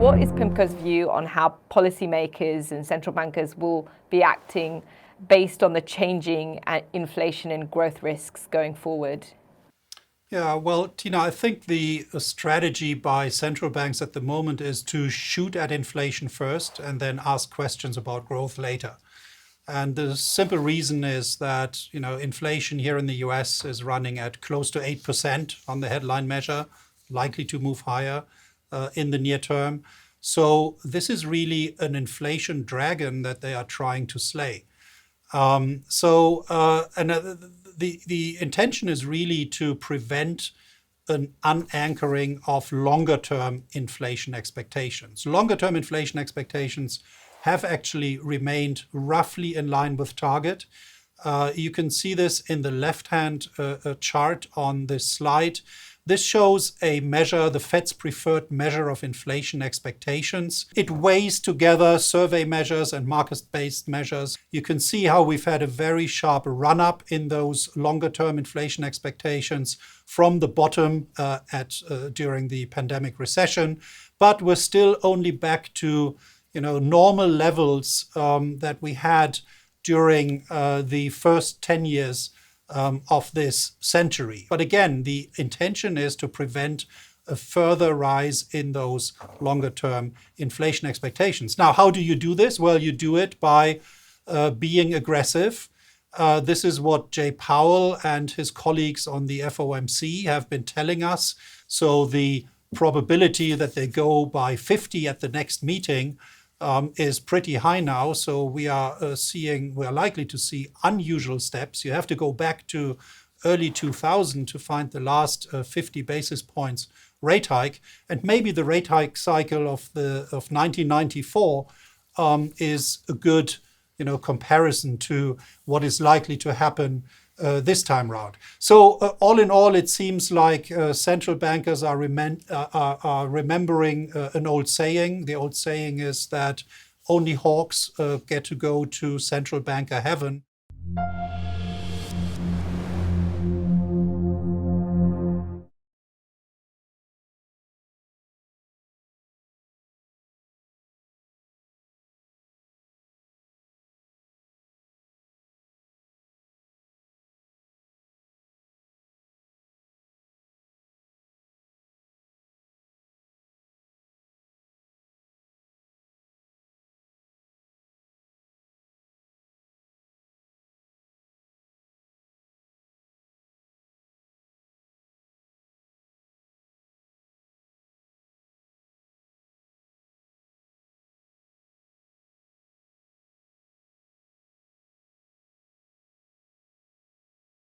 What is PIMCO's view on how policymakers and central bankers will be acting based on the changing inflation and growth risks going forward? Yeah, well, Tina, I think the strategy by central banks at the moment is to shoot at inflation first and then ask questions about growth later. And the simple reason is that, inflation here in the US is running at close to 8% on the headline measure, likely to move higher in the near term. So this is really an inflation dragon that they are trying to slay. The intention is really to prevent an unanchoring of longer-term inflation expectations. Longer-term inflation expectations have actually remained roughly in line with target. You can see this in the left-hand chart on this slide. This shows a measure, the Fed's preferred measure of inflation expectations. It weighs together survey measures and market-based measures. You can see how we've had a very sharp run-up in those longer-term inflation expectations from the bottom during the pandemic recession. But we're still only back to normal levels that we had during the first 10 years of this century. But again, the intention is to prevent a further rise in those longer-term inflation expectations. Now, how do you do this? Well, you do it by being aggressive. This is what Jay Powell and his colleagues on the FOMC have been telling us. So the probability that they go by 50 at the next meeting is pretty high now. So we are likely to see unusual steps. You have to go back to early 2000 to find the last 50 basis points rate hike. And maybe the rate hike cycle of 1994 is a good comparison to what is likely to happen this time round. So all in all, it seems like central bankers are remembering an old saying. The old saying is that only hawks get to go to central banker heaven.